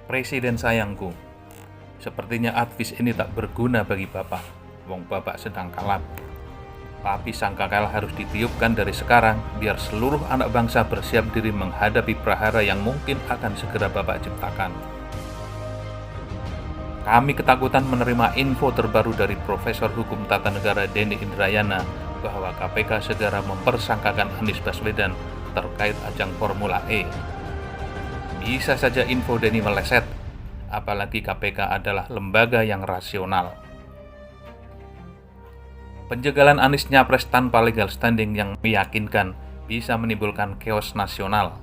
Presiden sayangku, sepertinya advis ini tak berguna bagi Bapak. Wong Bapak sedang kalap. Tapi sangkakala harus ditiupkan dari sekarang, biar seluruh anak bangsa bersiap diri menghadapi prahara yang mungkin akan segera Bapak ciptakan. Kami ketakutan menerima info terbaru dari Profesor Hukum Tata Negara Denny Indrayana bahwa KPK segera mempersangkakan Anies Baswedan terkait ajang Formula E. Bisa saja info Denny meleset, apalagi KPK adalah lembaga yang rasional. Penjagalan Anies nyapres tanpa legal standing yang meyakinkan bisa menimbulkan chaos nasional.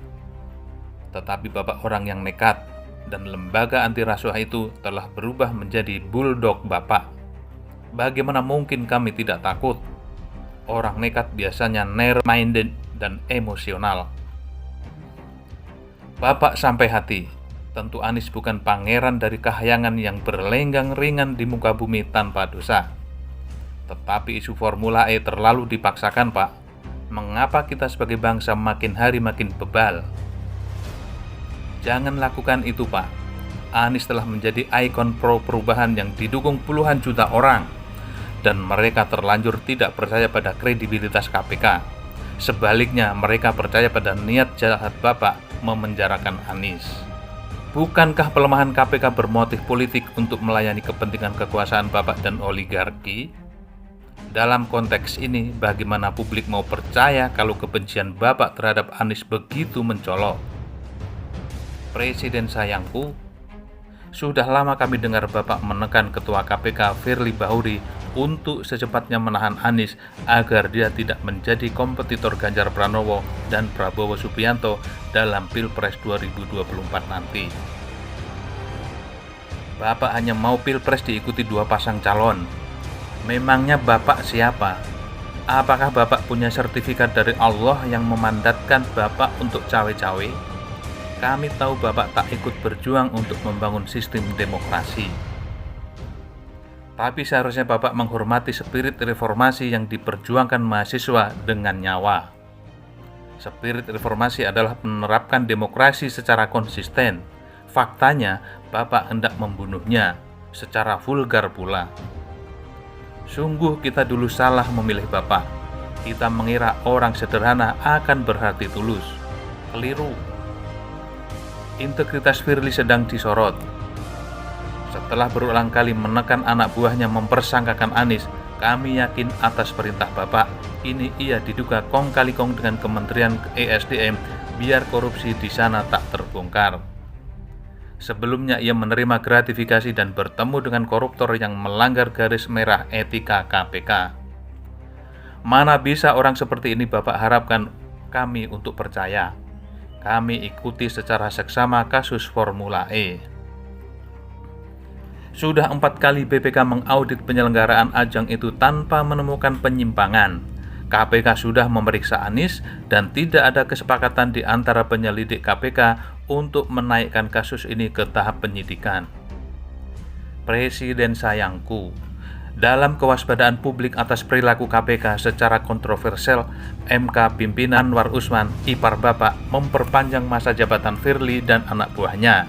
Tetapi Bapak orang yang nekat, dan lembaga anti rasuah itu telah berubah menjadi bulldog Bapak. Bagaimana mungkin kami tidak takut? Orang nekat biasanya narrow-minded dan emosional. Bapak sampai hati, tentu Anies bukan pangeran dari kahyangan yang berlenggang ringan di muka bumi tanpa dosa. Tetapi isu Formula E terlalu dipaksakan, Pak. Mengapa kita sebagai bangsa makin hari makin bebal? Jangan lakukan itu, Pak. Anies telah menjadi ikon pro perubahan yang didukung puluhan juta orang, dan mereka terlanjur tidak percaya pada kredibilitas KPK. Sebaliknya, mereka percaya pada niat jahat Bapak memenjarakan Anies. Bukankah pelemahan KPK bermotif politik untuk melayani kepentingan kekuasaan Bapak dan oligarki? Dalam konteks ini, bagaimana publik mau percaya kalau kebencian Bapak terhadap Anies begitu mencolok? Presiden sayangku, sudah lama kami dengar Bapak menekan Ketua KPK Firly Bahuri untuk secepatnya menahan Anies agar dia tidak menjadi kompetitor Ganjar Pranowo dan Prabowo Subianto dalam Pilpres 2024 nanti. Bapak hanya mau Pilpres diikuti dua pasang calon. Memangnya Bapak siapa? Apakah Bapak punya sertifikat dari Allah yang memandatkan Bapak untuk cawe-cawe? Kami tahu Bapak tak ikut berjuang untuk membangun sistem demokrasi. Tapi seharusnya Bapak menghormati spirit reformasi yang diperjuangkan mahasiswa dengan nyawa. Spirit reformasi adalah menerapkan demokrasi secara konsisten. Faktanya, Bapak hendak membunuhnya secara vulgar pula. Sungguh kita dulu salah memilih Bapak. Kita mengira orang sederhana akan berhati tulus. Keliru. Integritas Firly sedang disorot. Setelah berulang kali menekan anak buahnya mempersangkakan Anies, kami yakin atas perintah Bapak, ini ia diduga kong kali kong dengan Kementerian ESDM biar korupsi di sana tak terbongkar. Sebelumnya ia menerima gratifikasi dan bertemu dengan koruptor yang melanggar garis merah etika KPK. Mana bisa orang seperti ini Bapak harapkan kami untuk percaya? Kami ikuti secara seksama kasus Formula E. Sudah 4 kali BPK mengaudit penyelenggaraan ajang itu tanpa menemukan penyimpangan. KPK sudah memeriksa Anies dan tidak ada kesepakatan di antara penyelidik KPK untuk menaikkan kasus ini ke tahap penyidikan. Presiden sayangku, dalam kewaspadaan publik atas perilaku KPK secara kontroversial, MK pimpinan Anwar Usman, ipar Bapak, memperpanjang masa jabatan Firly dan anak buahnya.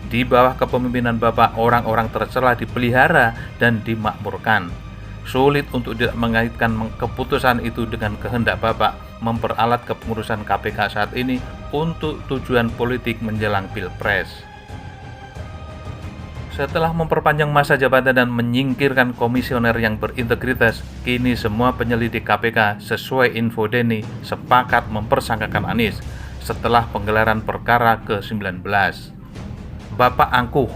Di bawah kepemimpinan Bapak, orang-orang tercela dipelihara dan dimakmurkan. Sulit untuk tidak mengaitkan keputusan itu dengan kehendak Bapak memperalat kepengurusan KPK saat ini untuk tujuan politik menjelang Pilpres. Setelah memperpanjang masa jabatan dan menyingkirkan komisioner yang berintegritas, kini semua penyelidik KPK sesuai info Denny sepakat mempersangkakan Anies setelah penggelaran perkara ke-19. Bapak angkuh.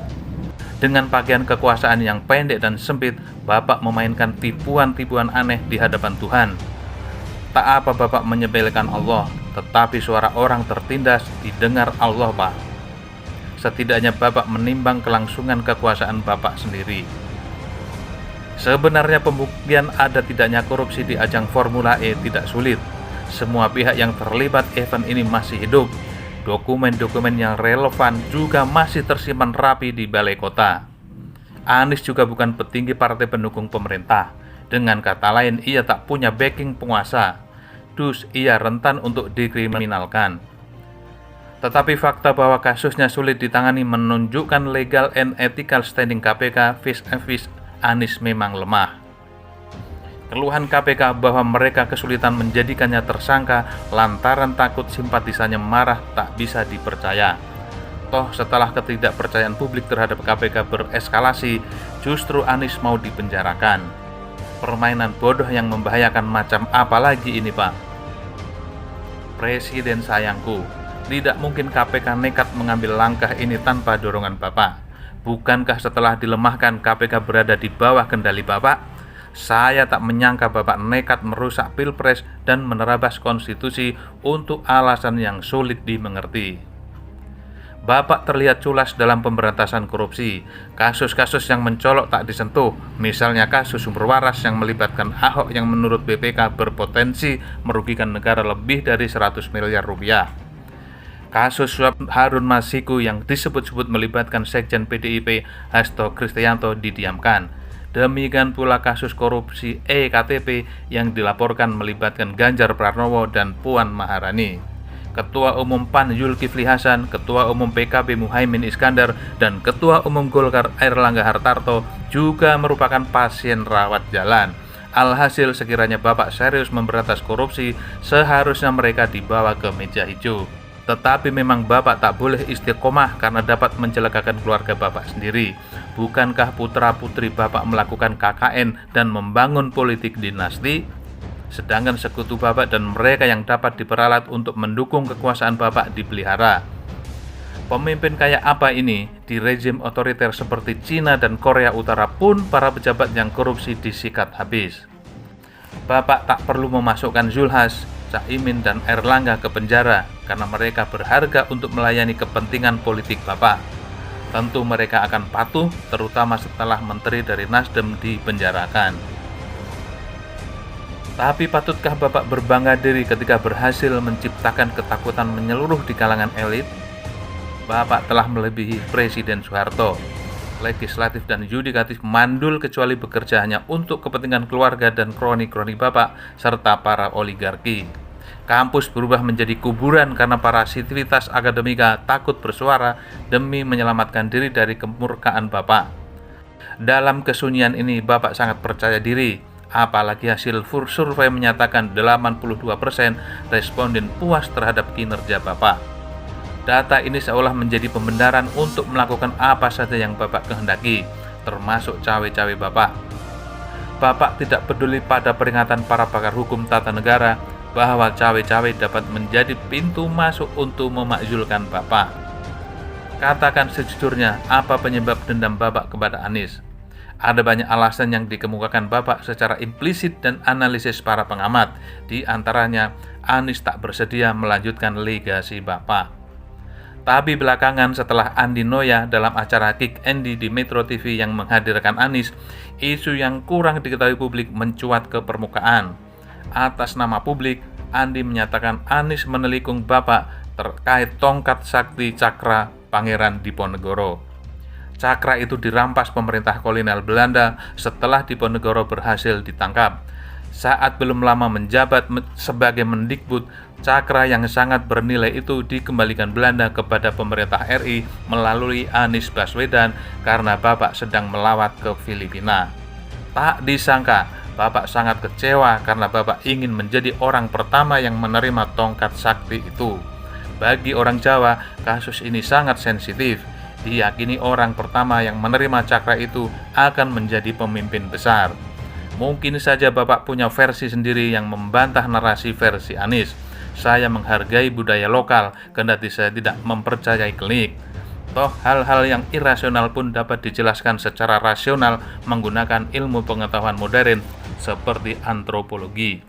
Dengan pakaian kekuasaan yang pendek dan sempit, Bapak memainkan tipuan-tipuan aneh di hadapan Tuhan. Tak apa Bapak menyepelekan Allah, tetapi suara orang tertindas didengar Allah, Pak. Setidaknya Bapak menimbang kelangsungan kekuasaan Bapak sendiri. Sebenarnya pembuktian ada tidaknya korupsi di ajang Formula E tidak sulit. Semua pihak yang terlibat event ini masih hidup. Dokumen-dokumen yang relevan juga masih tersimpan rapi di balai kota. Anies juga bukan petinggi partai pendukung pemerintah. Dengan kata lain, ia tak punya backing penguasa. Dus ia rentan untuk dikriminalkan. Tetapi fakta bahwa kasusnya sulit ditangani menunjukkan legal and ethical standing KPK vis-a-vis Anies memang lemah. Keluhan KPK bahwa mereka kesulitan menjadikannya tersangka lantaran takut simpatisannya marah tak bisa dipercaya. Toh setelah ketidakpercayaan publik terhadap KPK bereskalasi, justru Anies mau dipenjarakan. Permainan bodoh yang membahayakan macam apa lagi ini, Pak? Presiden sayangku, tidak mungkin KPK nekat mengambil langkah ini tanpa dorongan Bapak. Bukankah setelah dilemahkan KPK berada di bawah kendali Bapak? Saya tak menyangka Bapak nekat merusak Pilpres dan menerabas konstitusi untuk alasan yang sulit dimengerti. Bapak terlihat culas dalam pemberantasan korupsi. Kasus-kasus yang mencolok tak disentuh, misalnya kasus sumber waras yang melibatkan Ahok yang menurut BPK berpotensi merugikan negara lebih dari 100 miliar rupiah. Kasus suap Harun Masiku yang disebut-sebut melibatkan Sekjen PDIP Hasto Kristianto didiamkan. Demikian pula kasus korupsi EKTP yang dilaporkan melibatkan Ganjar Pranowo dan Puan Maharani. Ketua Umum PAN Zulkifli Hasan, Ketua Umum PKB Muhaimin Iskandar, dan Ketua Umum Golkar Airlangga Hartarto juga merupakan pasien rawat jalan. Alhasil sekiranya Bapak serius memberantas korupsi, seharusnya mereka dibawa ke meja hijau. Tetapi memang Bapak tak boleh istiqomah karena dapat mencelakakan keluarga Bapak sendiri. Bukankah putra-putri Bapak melakukan KKN dan membangun politik dinasti? Sedangkan sekutu Bapak dan mereka yang dapat diperalat untuk mendukung kekuasaan Bapak dipelihara. Pemimpin kayak apa ini? Di rezim otoriter seperti Cina dan Korea Utara pun para pejabat yang korupsi disikat habis. Bapak tak perlu memasukkan Zulhas, Caimin, dan Airlangga ke penjara karena mereka berharga untuk melayani kepentingan politik Bapak. Tentu mereka akan patuh, terutama setelah menteri dari Nasdem dipenjarakan. Tapi patutkah Bapak berbangga diri ketika berhasil menciptakan ketakutan menyeluruh di kalangan elit? Bapak telah melebihi Presiden Soeharto. Legislatif dan yudikatif mandul kecuali bekerja hanya untuk kepentingan keluarga dan kroni-kroni Bapak serta para oligarki. Kampus berubah menjadi kuburan karena para sivitas akademika takut bersuara demi menyelamatkan diri dari kemurkaan Bapak. Dalam kesunyian ini Bapak sangat percaya diri, apalagi hasil survei menyatakan 82% responden puas terhadap kinerja Bapak. Data ini seolah menjadi pembenaran untuk melakukan apa saja yang Bapak kehendaki, termasuk cawe-cawe Bapak. Bapak tidak peduli pada peringatan para pakar hukum tata negara bahwa cawe-cawe dapat menjadi pintu masuk untuk memakzulkan Bapak. Katakan sejujurnya, apa penyebab dendam Bapak kepada Anies? Ada banyak alasan yang dikemukakan Bapak secara implisit dan analisis para pengamat. Di antaranya, Anies tak bersedia melanjutkan legasi Bapak. Tapi belakangan setelah Andi Noya dalam acara Kick Andy di Metro TV yang menghadirkan Anies, isu yang kurang diketahui publik mencuat ke permukaan. Atas nama publik, Andi menyatakan Anies menelikung Bapak terkait tongkat sakti Cakra Pangeran Diponegoro. Cakra itu dirampas pemerintah kolonial Belanda setelah Diponegoro berhasil ditangkap. Saat belum lama menjabat sebagai Mendikbud, Cakra yang sangat bernilai itu dikembalikan Belanda kepada pemerintah RI melalui Anies Baswedan karena Bapak sedang melawat ke Filipina. Tak disangka, Bapak sangat kecewa karena Bapak ingin menjadi orang pertama yang menerima tongkat sakti itu. Bagi orang Jawa, kasus ini sangat sensitif. Diyakini orang pertama yang menerima cakra itu akan menjadi pemimpin besar. Mungkin saja Bapak punya versi sendiri yang membantah narasi versi Anies. Saya menghargai budaya lokal, kendati saya tidak mempercayai klinik. Toh hal-hal yang irasional pun dapat dijelaskan secara rasional menggunakan ilmu pengetahuan modern seperti antropologi.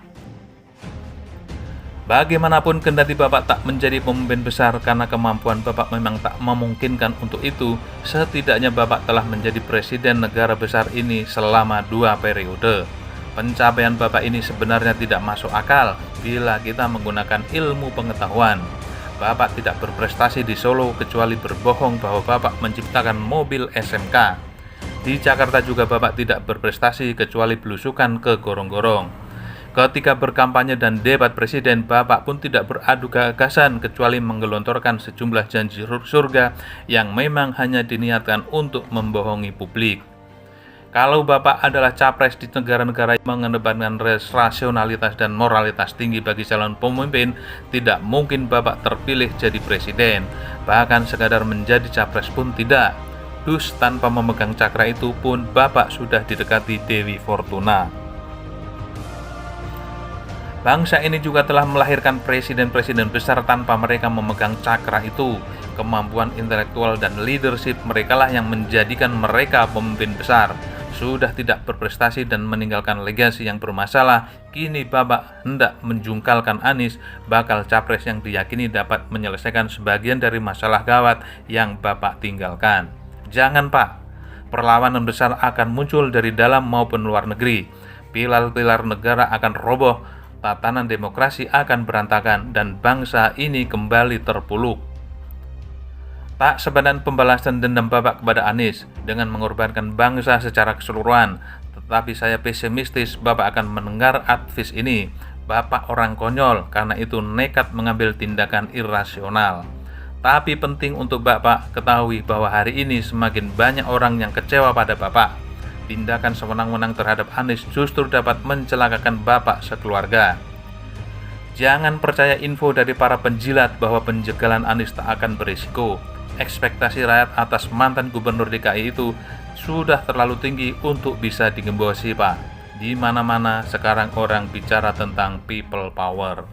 Bagaimanapun kendati Bapak tak menjadi pemimpin besar karena kemampuan Bapak memang tak memungkinkan untuk itu, setidaknya Bapak telah menjadi presiden negara besar ini selama 2 periode. Pencapaian Bapak ini sebenarnya tidak masuk akal bila kita menggunakan ilmu pengetahuan. Bapak tidak berprestasi di Solo kecuali berbohong bahwa Bapak menciptakan mobil SMK. Di Jakarta juga Bapak tidak berprestasi kecuali belusukan ke gorong-gorong. Ketika berkampanye dan debat presiden, Bapak pun tidak beradu gagasan kecuali menggelontorkan sejumlah janji surga yang memang hanya diniatkan untuk membohongi publik. Kalau Bapak adalah capres di negara-negara yang mengedepankan rasionalitas dan moralitas tinggi bagi calon pemimpin, tidak mungkin Bapak terpilih jadi presiden. Bahkan sekadar menjadi capres pun tidak. Dus tanpa memegang cakra itu pun Bapak sudah didekati Dewi Fortuna. Bangsa ini juga telah melahirkan presiden-presiden besar tanpa mereka memegang cakra itu. Kemampuan intelektual dan leadership merekalah yang menjadikan mereka pemimpin besar. Sudah tidak berprestasi dan meninggalkan legasi yang bermasalah, kini Bapak hendak menjungkalkan Anies, bakal capres yang diyakini dapat menyelesaikan sebagian dari masalah gawat yang Bapak tinggalkan. Jangan Pak, perlawanan besar akan muncul dari dalam maupun luar negeri. Pilar-pilar negara akan roboh, tatanan demokrasi akan berantakan, dan bangsa ini kembali terpuruk. Tak sebadan pembalasan dendam Bapak kepada Anies dengan mengorbankan bangsa secara keseluruhan, tetapi saya pesimistis Bapak akan mendengar advice ini. Bapak orang konyol, karena itu nekat mengambil tindakan irasional. Tapi penting untuk Bapak ketahui bahwa hari ini semakin banyak orang yang kecewa pada Bapak. Tindakan sewenang-wenang terhadap Anies justru dapat mencelakakan Bapak sekeluarga. Jangan percaya info dari para penjilat bahwa penjagalan Anies tak akan berisiko. Ekspektasi rakyat atas mantan gubernur DKI itu sudah terlalu tinggi untuk bisa digembosi Pak. Di mana-mana sekarang orang bicara tentang people power.